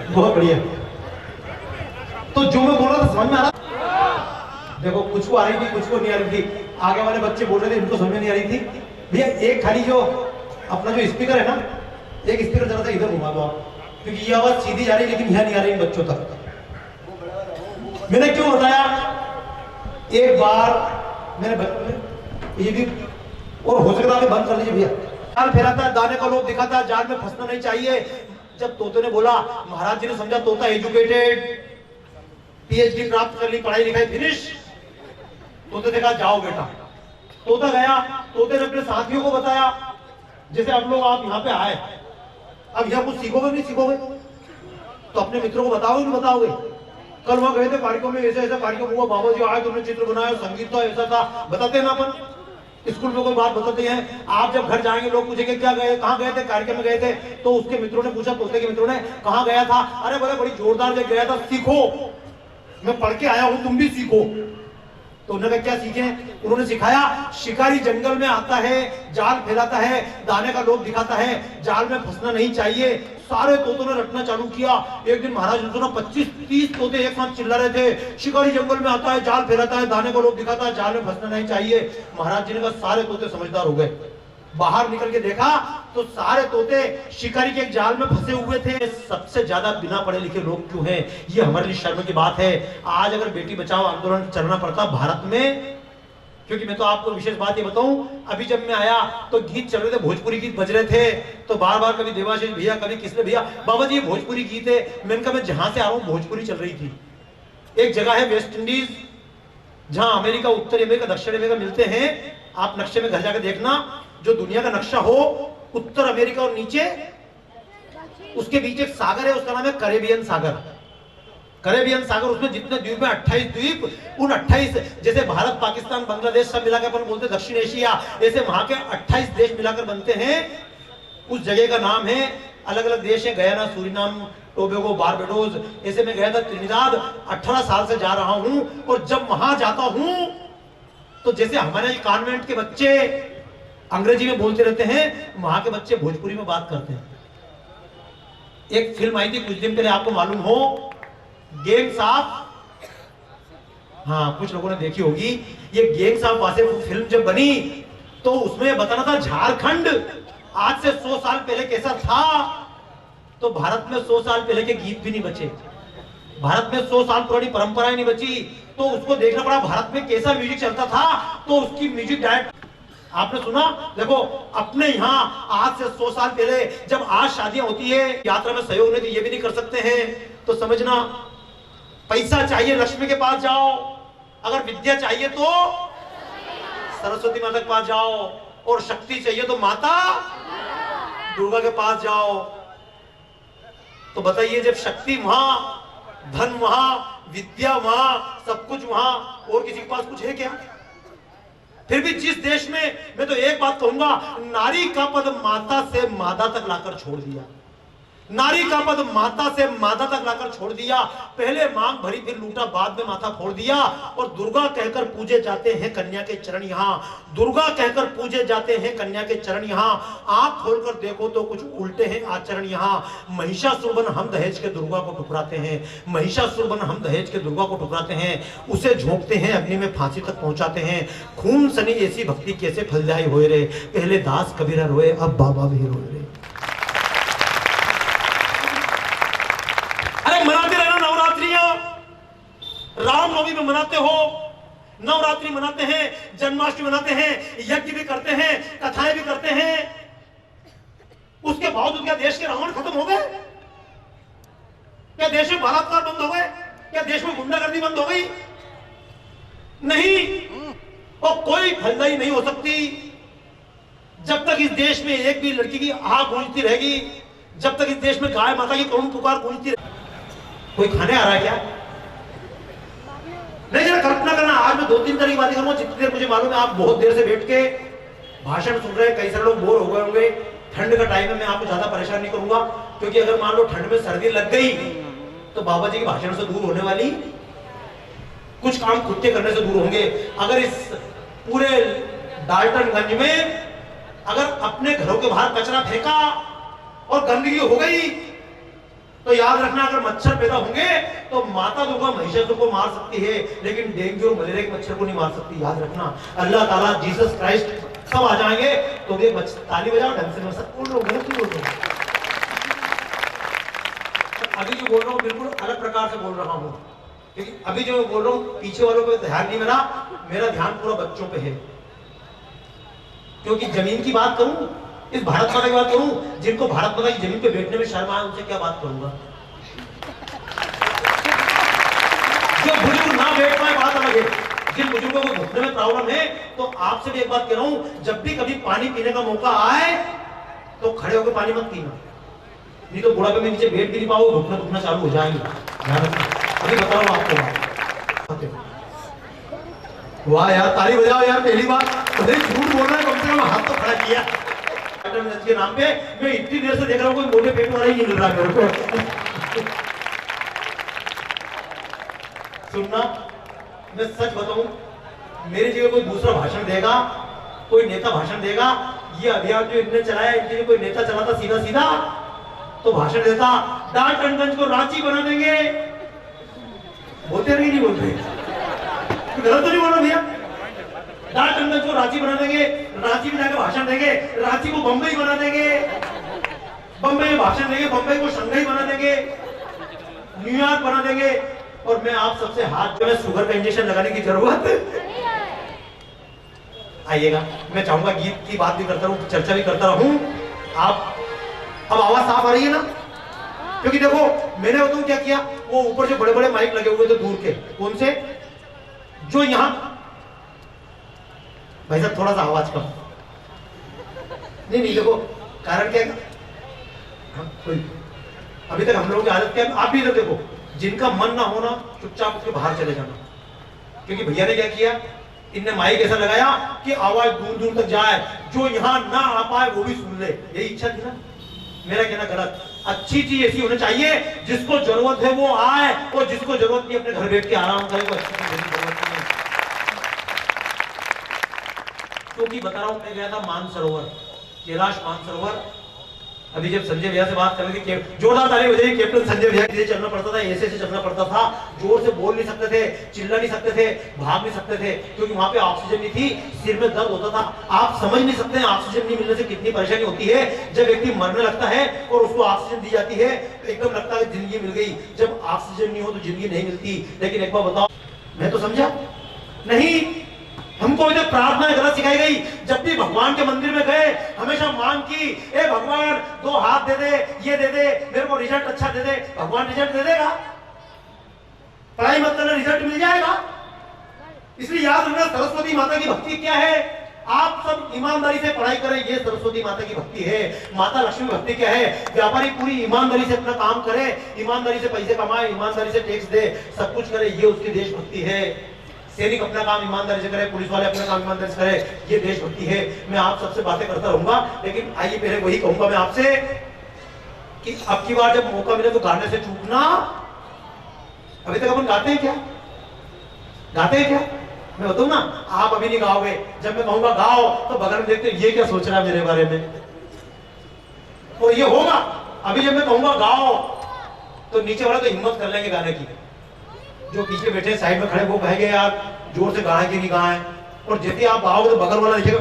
बहुत बढ़िया। तो जो मैं बोल रहा था समझ में आ रहा? देखो कुछ को आ रही थी, कुछ को नहीं आ रही थी। आगे वाले बच्चे बोल रहे थे, इनको समझ में नहीं आ रही थी। भैया एक खाली जो अपना जो स्पीकर है ना, एक स्पीकर जरा सा इधर घुमा दो आप, क्योंकि ये आवाज सीधी जा रही है लेकिन यहाँ नहीं आ रही बच्चों तक। मैंने क्यों बताया? एक बार मैंने ये भी, और हो सकता है बंद कर लीजिए भैया। जाल फैलाता है, दाने का लोभ दिखाता है, जाल में फंसना नहीं चाहिए। जब तोते ने बोला, महाराज जी ने समझा तोता एजुकेटेड, पीएचडी प्राप्त कर ली, पढ़ाई लिखाई फिनिश। तोते ने कहा जाओ बेटा। तोता गया, तोते ने अपने साथियों को बताया, जैसे अब लोग आप यहाँ पे आए, अब यहाँ कुछ सीखोगे नहीं सीखोगे, तो अपने मित्रों को बताओगे नहीं बताओगे? कल वहां गए थे कार्यक्रम में, ऐसा ऐसा कार्यक्रम हुआ, बाबा जी आए, तुमने चित्र बनाया, संगीत था, ऐसा था, बताते हैं ना अपन स्कूल में कोई बात बताते हैं। आप जब घर जाएंगे लोग पूछेंगे क्या गए, कहाँ गए थे, कार्यक्रम में गए थे, तो उसके मित्रों ने पूछा, तोते के मित्रों ने, कहाँ गया था? अरे बोले बड़ी जोरदार जगह गया था, सीखो, मैं पढ़ के आया हूं, तुम भी सीखो। तो उन्होंने क्या सीखे? उन्होंने सिखाया, शिकारी जंगल में आता है, जाल फैलाता है, दाने का लोभ दिखाता है, जाल में फंसना नहीं चाहिए। सारे तोतों ने रटना चालू किया। एक दिन महाराज ने सुना 25-30 तोते एक साथ चिल्ला रहे थे, शिकारी जंगल में आता है, जाल फैलाता है, दाने का लोभ दिखाता है, जाल में फंसना नहीं चाहिए। महाराज जी ने कहा सारे तोते समझदार हो गए। बाहर निकल के देखा तो सारे तोते शिकारी के एक जाल में फंसे हुए थे। सबसे ज्यादा बिना पढ़े लिखे लोग क्यों हैं? ये हमारे लिए शर्म की बात है। आज अगर बेटी बचाओ आंदोलन चलना पड़ता भारत में, क्योंकि मैं तो आपको विशेष बात ये बताऊं, अभी जब मैं आया तो गीत चल रहे थे, भोजपुरी गीत बज रहे थे, तो बार बार कभी देवाशीष भैया, कभी किसने भैया, बाबा जी ये भोजपुरी गीत है। मैंने कहा मैं जहां से आ रहा हूं भोजपुरी चल रही थी। एक जगह है वेस्ट इंडीज, जहां अमेरिका, उत्तरी अमेरिका, दक्षिण अमेरिका मिलते हैं। आप नक्शे में घर जाकर देखना, जो दुनिया का नक्शा हो, उत्तर अमेरिका और नीचे उसके बीच एक सागर है, उसका नाम है कैरेबियन सागर। कैरेबियन सागर, उसमें जितने द्वीप है 28 द्वीप, उन 28 जैसे भारत, पाकिस्तान, बांग्लादेश सब मिलाकर अपन बोलते हैं दक्षिण एशिया, ऐसे वहां के 28 देश मिलाकर बनते हैं। उस जगह का नाम है, अलग अलग देश है, गयाना, सूरीनाम, टोबैगो, बारबाडोस, ऐसे में गया था। त्रिनिदाद 18 साल से जा रहा हूं, और जब वहां जाता हूं तो जैसे हमारे कॉन्वेंट के बच्चे अंग्रेजी में बोलते रहते हैं, वहां के बच्चे भोजपुरी में बात करते हैं। एक फिल्म आई थी कुछ दिन पहले, आपको मालूम हो, गैंग्स ऑफ, हाँ कुछ लोगों ने देखी होगी। ये गैंग्स ऑफ वासेपुर फिल्म जब बनी तो उसमें बताना था झारखंड आज से 100 साल पहले कैसा था। तो भारत में 100 साल पहले के गीत भी नहीं बचे, भारत में 100 साल पुरानी परंपराएं नहीं बची। तो उसको देखना पड़ा भारत में कैसा म्यूजिक चलता था, तो उसकी म्यूजिक डायरेक्ट आपने सुना। देखो अपने यहाँ आज से 100 साल पहले जब आज शादियां होती है, यात्रा में सहयोग नहीं तो ये भी नहीं कर सकते हैं। तो समझना, पैसा चाहिए लक्ष्मी के पास जाओ, अगर विद्या चाहिए तो सरस्वती माता के पास जाओ, और शक्ति चाहिए तो माता दुर्गा के पास जाओ। तो बताइए, जब शक्ति वहां, धन वहां, विद्या वहां, सब कुछ वहां, और किसी के पास कुछ है क्या? फिर भी जिस देश में, मैं तो एक बात कहूंगा, नारी का पद माता से मादा तक लाकर छोड़ दिया, नारी का पद माता से मादा तक लाकर छोड़ दिया। पहले मांग भरी फिर लूटा, बाद में माथा फोड़ दिया। और दुर्गा कहकर पूजे जाते हैं कन्या के चरण यहाँ, दुर्गा कहकर पूजे जाते हैं कन्या के चरण यहाँ। आंख खोलकर देखो तो कुछ उल्टे हैं आचरण यहाँ। महिषासुर बन हम दहेज के दुर्गा को ठुकराते हैं, महिषासुर बन हम दहेज के दुर्गा को ठुकराते हैं। उसे झोंकते हैं अग्नि में, फांसी तक पहुंचाते हैं। खून सनी ऐसी भक्ति कैसे फल जाए होए रे, पहले दास कबीरा रोए अब बाबा भी रोए रे। मनाते रहना नवरात्रियां, रामनवमी में मनाते हो, नवरात्रि मनाते हैं, जन्माष्टमी मनाते हैं, यज्ञ भी करते हैं, कथाएं भी करते हैं। उसके बावजूद क्या देश के रावण खत्म हो गए? क्या देश में बलात्कार बंद हो गए? क्या देश में गुंडागर्दी बंद हो गई? नहीं। और कोई भलाई नहीं हो सकती जब तक इस देश में एक भी लड़की की आह गूंजती रहेगी, जब तक इस देश में गाय माता की करुण पुकार गूंजती रहेगी। कोई खाने आ रहा है क्या? नहीं, जरा कल्पना करना। आज मैं 2-3 तरह की बातें करूंगा, जितनी देर मुझे मालूम है आप बहुत देर से बैठ के भाषण सुन रहे हैं, कई सारे लोग बोर हो गए होंगे। ठंड का टाइम है, मैं आपको ज्यादा परेशान नहीं करूंगा, क्योंकि अगर मान लो ठंड में सर्दी लग गई तो बाबा जी के भाषण से दूर होने वाली, कुछ काम खुद के करने से दूर होंगे। अगर इस पूरे डाल्टनगंज में अगर अपने घरों के बाहर कचरा फेंका और गंदगी हो गई तो याद रखना, अगर मच्छर पैदा होंगे तो माता दुर्गा महिषासुर को मार सकती है, लेकिन डेंगू और मलेरिया के मच्छर को नहीं मार सकती। याद रखना, अल्लाह ताला, जीसस क्राइस्ट सब आ जाएंगे तो ये ताली बजाओ ढंग से। मैं सब बोल रहा हूँ, गलत नहीं बोल रहा हूँ। अभी जो बोल रहा हूँ बिल्कुल अलग प्रकार से बोल रहा हूँ, क्योंकि अभी जो मैं बोल रहा हूँ पीछे वालों पे ध्यान नहीं, मेरा ध्यान पूरा बच्चों पे है। क्योंकि जमीन की बात करूं, इस भारत माता की बात करूं, जिनको भारत माता की जमीन पे बैठने में शर्म आए उनसे क्या बात करूंगा। जो बुजुर्ग ना बैठ पाए बात अलग है, जिन बुजुर्गों को घुटने में प्रॉब्लम है, तो आपसे भी एक बात कह रहा हूं, जब भी कभी पानी पीने का मौका आए तो खड़े होकर पानी मत पीना, नहीं तो बुढ़ापे में नीचे बैठ भी नहीं पाओ, घुटना दुखना चालू हो जाएंगे। अभी बता रहा हूं आपको। वाह यार, ताली बजाओ यार, पहली बार झूठ बोल रहा है, कम से कम हाथ तो खड़ा किया के नाम पे। मैं इतनी देर से देख रहा हूँ, कोई मोटे पेट वाला ही नहीं मिल रहा मेरे को। सुनना, मैं सच बताऊं, मेरी जगह कोई दूसरा भाषण देगा, कोई नेता भाषण देगा, ये अभियान जो इनने चलाया, इनके लिए कोई नेता चलाता सीधा सीधा तो भाषण देता, डाल्टनगंज को रांची बना देंगे। बोलते नहीं बोलते, गलत तो नहीं बोल रहा भैया? डाल्टनगंज को रांची बना देंगे, रांची में जाकर भाषण देंगे, रांची को बंबई बना देंगे, बंबई में भाषण देंगे, बंबई को शंघाई बना देंगे, न्यूयॉर्क बना देंगे। और मैं आप सबसे हाथ में शुगर का इंजेक्शन लगाने की जरूरत आइएगा। मैं चाहूंगा गीत की बात भी करता रहूं, चर्चा भी करता रहूं। आप अब आवाज साफ आ रही है ना? क्योंकि देखो मैंने बताऊं क्या किया, वो ऊपर जो बड़े बड़े माइक लगे हुए थे दूर के, कौन से, जो यहां, भाई साहब थोड़ा सा आवाज कम, नहीं देखो कारण क्या है, अभी तक हम लोगों की आदत क्या है, आप भी इधर देखो, जिनका मन ना होना चुपचाप उसके बाहर चले जाना। क्योंकि भैया ने क्या किया, इनने माइक ऐसा लगाया कि आवाज दूर दूर तक जाए, जो यहां ना आ पाए वो भी सुन ले। यही इच्छा थी ना? मेरा कहना गलत। अच्छी चीज ऐसी होनी चाहिए, जिसको जरूरत है वो आए, और जिसको जरूरत नहीं अपने घर बैठ के आराम करे, वो अच्छी चीज जरूरत नहीं। क्योंकि बता रहा हूं, मैं गया था मानसरोवर, कैलाश मानसरोवर। अभी जब संजय भैया से बात कर रही थी, जोरदार ताली बजाई, कैप्टन संजय भैया के लिए चलना पड़ता था, ऐसे चलना पड़ता था, जोर से बोल नहीं सकते थे, चिल्ला नहीं सकते थे, भाग नहीं सकते थे, क्योंकि वहां पे ऑक्सीजन नहीं थी, सिर में दर्द होता था। आप समझ नहीं सकते हैं ऑक्सीजन नहीं मिलने से कितनी परेशानी होती है। जब व्यक्ति मरने लगता है और उसको ऑक्सीजन दी जाती है तो एकदम लगता है जिंदगी मिल गई। जब ऑक्सीजन नहीं हो तो जिंदगी नहीं मिलती। लेकिन एक बार बताओ, मैं तो समझा नहीं, हमको इधर प्रार्थना गलत सिखाई गई। जब भी भगवान के मंदिर में गए हमेशा मांग की, ए भगवान 2 हाथ दे दे, ये दे दे, मेरे को रिजल्ट अच्छा दे दे। भगवान रिजल्ट दे देगा? पढ़ाई मत करना, रिजल्ट मिल जाएगा। इसलिए याद रखना, सरस्वती माता की भक्ति क्या है। आप सब ईमानदारी से पढ़ाई करें, ये सरस्वती माता की भक्ति है। माता लक्ष्मी भक्ति क्या है, व्यापारी पूरी ईमानदारी से अपना काम करे, ईमानदारी से पैसे कमाए, ईमानदारी से टैक्स दे, सब कुछ करे, ये उसकी देशभक्ति है। सैनिक अपना काम ईमानदारी से करे, पुलिस वाले अपना काम ईमानदारी से करे, ये देशभक्ति है। मैं आप सबसे बातें करता रहूंगा, लेकिन आइए पहले वही कहूंगा मैं आपसे कि अब की बार जब मौका मिले तो गाने से चूकना। अभी तक अपन गाते हैं क्या? गाते हैं क्या? मैं बताऊं ना, आप अभी नहीं गाओगे, जब मैं कहूंगा गाओ तो बगल में देखते ये क्या सोच रहा है मेरे बारे में, और ये होगा। अभी जब मैं कहूंगा गाओ तो नीचे वाला तो हिम्मत कर लेंगे गाने की, जो पीछे बैठे साइड में खड़े वो कहेंगे यार जोर से गाएं कि नहीं गाएं। और जैसे आप गाओगे तो बगल वाला देखेगा,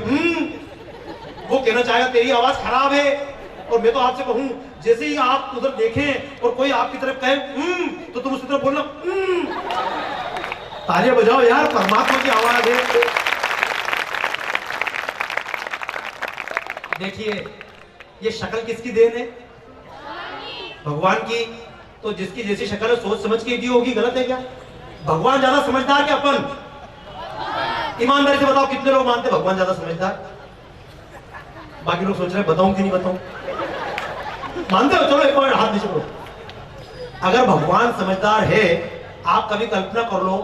वो कहना चाहेगा तेरी आवाज खराब है। और मैं तो आपसे कहूं, जैसे ही आप उधर देखें और कोई आपकी तरफ कहे तो तुम उसकी तरफ बोलना तालियां बजाओ यार, परमात्मा की आवाज है। देखिए ये शक्ल किसकी देन है? भगवान की। तो जिसकी जैसी शक्ल सोच समझ के दी होगी, गलत है क्या? भगवान ज्यादा समझदार क्या अपन? ईमानदारी से बताओ कितने लोग मानते भगवान ज्यादा समझदार? बाकी लोग सोच रहे बताऊं कि नहीं बताऊं। मानते हो? चलो एक बार हाथ नीचे करो। अगर भगवान समझदार है, आप कभी कल्पना कर लो,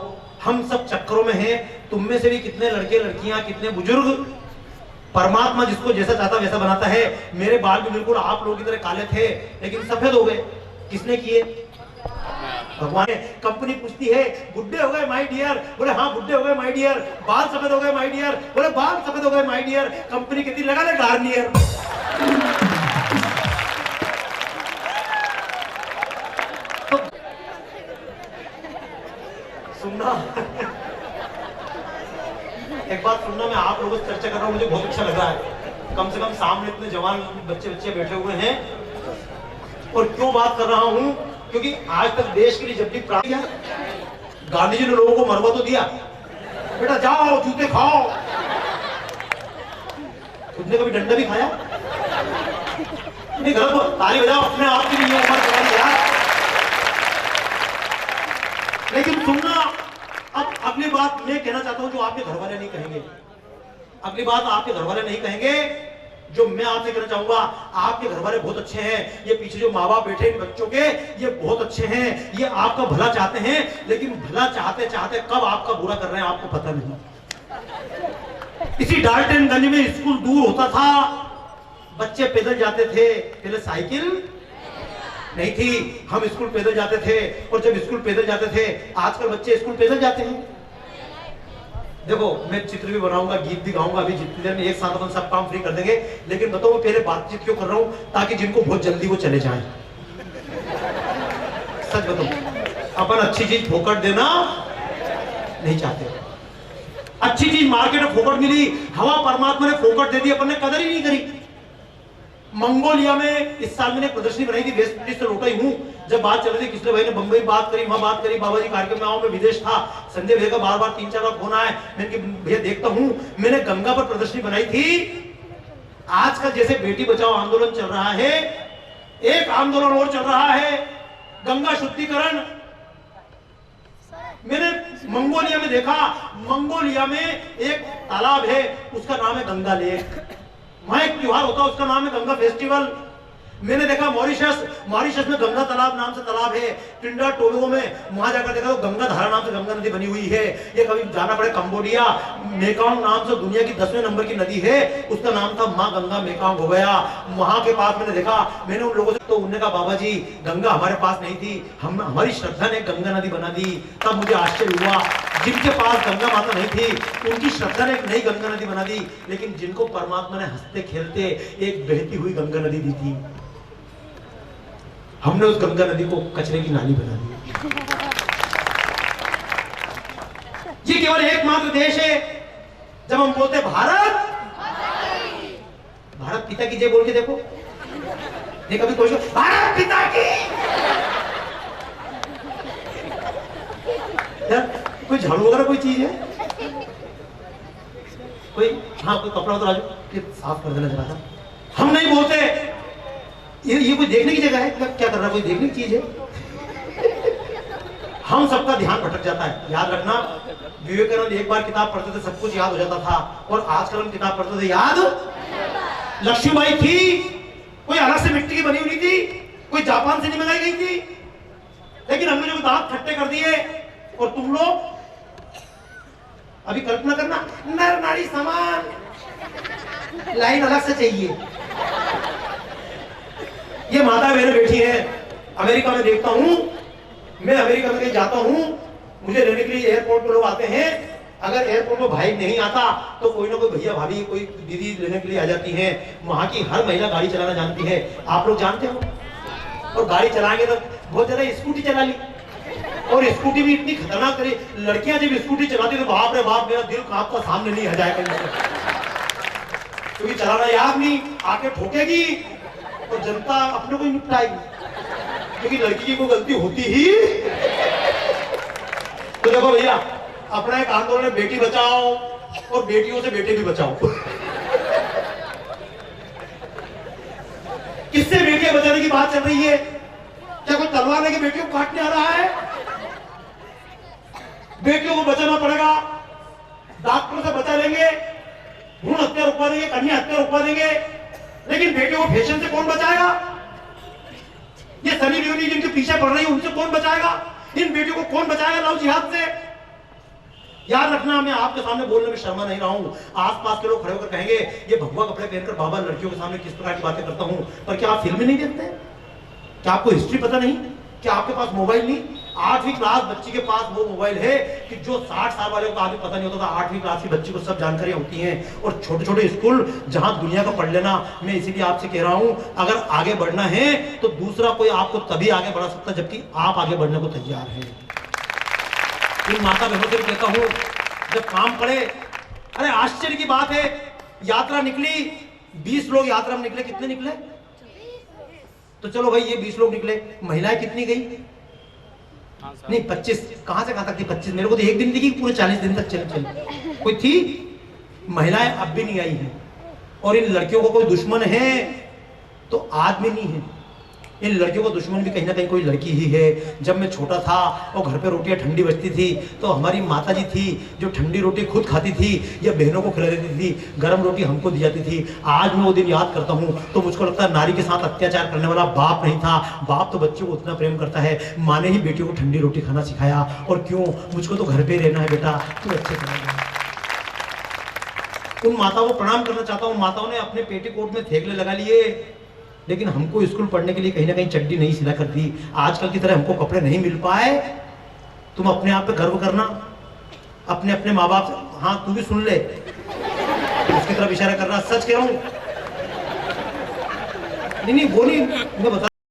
हम सब चक्करों में हैं। तुम में से भी कितने लड़के लड़कियां, कितने बुजुर्ग, परमात्मा जिसको जैसा चाहता वैसा बनाता है। मेरे बाल भी बिल्कुल आप लोगों की तरह काले थे, लेकिन सफेद हो गए। किसने किए? भगवान। कंपनी पूछती है बुड्ढे हो गए माय डियर, बोले हाँ बुड्ढे हो गए माय डियर। बाल सफेद हो गए माय डियर, बोले बाल सफेद हो गए माय डियर। कंपनी कहती लगा ले गार्नियर। बात सुनना, मैं आप लोगों से चर्चा कर रहा हूँ, मुझे बहुत अच्छा लग रहा है। कम से कम सामने इतने जवान बच्चे बैठे हुए हैं। और क्यों बात कर रहा हूँ, क्योंकि आज तक देश के लिए जब भी प्राप्त गांधी जी ने लोगों को मरवा तो दिया, बेटा जाओ जूते खाओ, तुमने कभी डंडा भी खाया नहीं? गलत ताली बजाओ अपने आप के लिए, उम्र तुम्हारी यार। लेकिन सुनना, अब अगली बात मैं कहना चाहता हूं जो आपके घर वाले नहीं कहेंगे। अगली बात आपके घर वाले नहीं कहेंगे, जो मैं आपसे कहना चाहूंगा। आपके घर वाले बहुत अच्छे हैं, ये पीछे जो माँ बाप बैठे इन बच्चों के, ये बहुत अच्छे हैं, ये आपका भला चाहते हैं, लेकिन भला चाहते चाहते कब आपका बुरा कर रहे हैं आपको पता नहीं। इसी डाल्टनगंज में स्कूल दूर होता था, बच्चे पैदल जाते थे, पहले साइकिल नहीं थी, हम स्कूल पैदल जाते थे। और जब स्कूल पैदल जाते थे, आजकल बच्चे स्कूल पैदल जाते हैं। देखो मैं चित्र भी बनाऊंगा, गीत भी गाऊंगा, अभी जितनी देर में एक साथ अपन सब काम फ्री कर देंगे। लेकिन बताओ मैं पहले बातचीत क्यों कर रहा हूं, ताकि जिनको बहुत जल्दी वो चले जाएं। सच बताओ, अपन अच्छी चीज फोकट देना नहीं चाहते। अच्छी चीज मार्केट में फोकट मिली, हवा परमात्मा ने फोकट दे दी, अपन ने कदर ही नहीं करी। मंगोलिया में इस साल मैंने प्रदर्शनी बनाई थी, वेस्ट इंडीज से लौटा ही हूं। जब बात चल रही थी, किसने भाई ने बंबई बात करी, वहां बात करी, बाबा जी कार्यक्रम में आओ, मैं विदेश था, संजय भैया का बार बार 3-4 बार फोन आया, मैंने भैया देखता हूं। मैंने गंगा पर प्रदर्शनी बनाई थी। आज का जैसे बेटी बचाओ आंदोलन चल रहा है, एक आंदोलन और चल रहा है, गंगा शुद्धिकरण। मैंने मंगोलिया में देखा, मंगोलिया में एक तालाब है, उसका नाम है गंगा लेक। वहां एक त्योहार होता है, उसका नाम है गंगा फेस्टिवल। मैंने देखा मॉरिशस में गंगा तालाब नाम से तालाब है। ट्रिनिडाद टोबैगो में वहां जाकर देखा तो गंगा धारा नाम से गंगा नदी बनी हुई है। ये कभी जाना पड़े कंबोडिया, मेकांग नाम से दुनिया की 10वें नंबर की नदी है, उसका नाम था माँ गंगा मेकांग हो गया। वहां के पास मैंने देखा, मैंने उन लोगों से तो उन्होंने कहा बाबा जी गंगा हमारे पास नहीं थी, हमारी श्रद्धा ने गंगा नदी बना दी। तब मुझे आश्चर्य हुआ, जिनके पास गंगा माता नहीं थी उनकी श्रद्धा ने एक नई गंगा नदी बना दी, लेकिन जिनको परमात्मा ने हंसते खेलते एक बहती हुई गंगा नदी दी थी, हमने उस गंगा नदी को कचरे की नाली बना दी। ये केवल एकमात्र देश है, जब हम बोलते भारत भारत पिता की जय बोल के देखो, ये कभी कोई भारत पिता की यार, कोई झाड़ू वगैरह कोई चीज है, कोई हाँ कोई कपड़ा उतर आज साफ कर देना जरा सा। हम नहीं बोलते ये कोई देखने की जगह है, क्या कर रहा है, कोई देखने की चीज है। हम सबका ध्यान भटक जाता है। याद रखना, विवेकानंद एक बार किताब पढ़ते थे सब कुछ याद हो जाता था, और आजकल हम किताब पढ़ते थे याद। लक्ष्मीबाई थी, कोई अलग से मिट्टी की बनी हुई थी, कोई जापान से नहीं मंगाई गई थी, लेकिन हमने जो दांत खट्टे कर दिए। और तुम लोग अभी कल्पना करना, नर नारी समान, लाइन अलग से चाहिए। ये माता बहनें बैठी हैं। अमेरिका में देखता हूं, मैं अमेरिका में कहीं जाता हूं, मुझे लेने के लिए एयरपोर्ट पे लोग आते हैं। अगर एयरपोर्ट में भाई नहीं आता तो कोई ना कोई भैया भाभी कोई दीदी लेने के लिए आ जाती हैं। वहां की हर महिला गाड़ी चलाना जानती है, आप लोग जानते हो। और गाड़ी चलाएंगे तो बहुत ज्यादा स्कूटी चला ली, और स्कूटी भी इतनी खतरनाक करी। लड़कियां जब स्कूटी चलाती तो बाप रे बाप, मेरा दिल कांपता, सामने नहीं आ जाएगा, क्योंकि चलाना याद नहीं, आके ठोकेगी और जनता अपने को ही निपटाएगी, क्योंकि लड़की की कोई गलती होती ही। तो देखो भैया, अपना एक आंदोलन है, बेटी बचाओ और बेटियों से बेटे भी बचाओ। किससे बेटियां बचाने की बात चल रही है? क्या कोई तलवार लेके बेटियों को काटने आ रहा है? बेटियों को बचाना पड़ेगा, डॉक्टरों से बचा लेंगे, भ्रूण हत्या रुकवा देंगे, कन्या हत्या रुकवा देंगे, लेकिन बेटियों को फैशन से कौन बचाएगा? ये सनी लियोनी जिनके पीछे पड़ रही है उनसे कौन बचाएगा? इन बेटियों को कौन बचाएगा लव जिहाद से? याद रखना, मैं आपके सामने बोलने में शर्मा नहीं रहा हूं। आसपास के लोग खड़े होकर कहेंगे ये भगवा कपड़े पहनकर बाबा लड़कियों के सामने किस प्रकार की बातें करता हूं, पर क्या आप फिल्में नहीं देखते? क्या आपको हिस्ट्री पता नहीं? क्या आपके पास मोबाइल नहीं? 8वीं क्लास बच्ची के पास वो मोबाइल है कि जो 60 साल वाले को आगे पता नहीं होता था, 8वीं क्लास की बच्ची को सब जानकारियां होती हैं। और छोटे छोटे स्कूल जहां दुनिया का पढ़ लेना। मैं इसीलिए आपसे कह रहा हूं, अगर आगे बढ़ना है तो दूसरा कोई आपको तभी आगे बढ़ा सकता है जबकि आप आगे बढ़ने को तैयार हैं। इन माता बहनों से कहता हूं, जब काम पड़े अरे आश्चर्य की बात है, यात्रा निकली, 20 लोग यात्रा में निकले। कितने निकले? तो चलो भाई ये 20 लोग निकले, महिलाएं कितनी गई? नहीं 25। कहां से कहां तक थी 25? मेरे को तो एक दिन दिखी, पूरे 40 दिन तक चली कोई थी? महिलाएं अब भी नहीं आई हैं। और इन लड़कियों को कोई दुश्मन है तो आदमी नहीं है, इन लड़कियों को दुश्मन भी कहीं ना कहीं कोई लड़की ही है। जब मैं छोटा था और घर पे रोटियां ठंडी बचती थी तो हमारी माता जी थी जो ठंडी रोटी खुद खाती थी या बहनों को खिला देती थी, गर्म रोटी हमको दी जाती थी। आज मैं वो दिन याद करता हूँ तो मुझको लगता है नारी के साथ अत्याचार करने वाला बाप नहीं था, बाप तो बच्चे को उतना प्रेम करता है। माँ ने ही बेटियों को ठंडी रोटी खाना सिखाया। और क्यों? मुझको तो घर पे रहना है बेटा, तू अच्छे से। उन माताओं को प्रणाम करना चाहता हूँ, माताओं ने अपने पेटीकोट में थेगले लगा लिए, लेकिन हमको स्कूल पढ़ने के लिए कहीं ना कहीं चड्डी नहीं सिला करती। आजकल की तरह हमको कपड़े नहीं मिल पाए। तुम अपने आप पे गर्व करना, अपने अपने माँ बाप से। हाँ तू भी सुन ले, उसकी तरफ इशारा कर रहा, सच कह रहा हूं। नहीं वो नहीं, मैं बता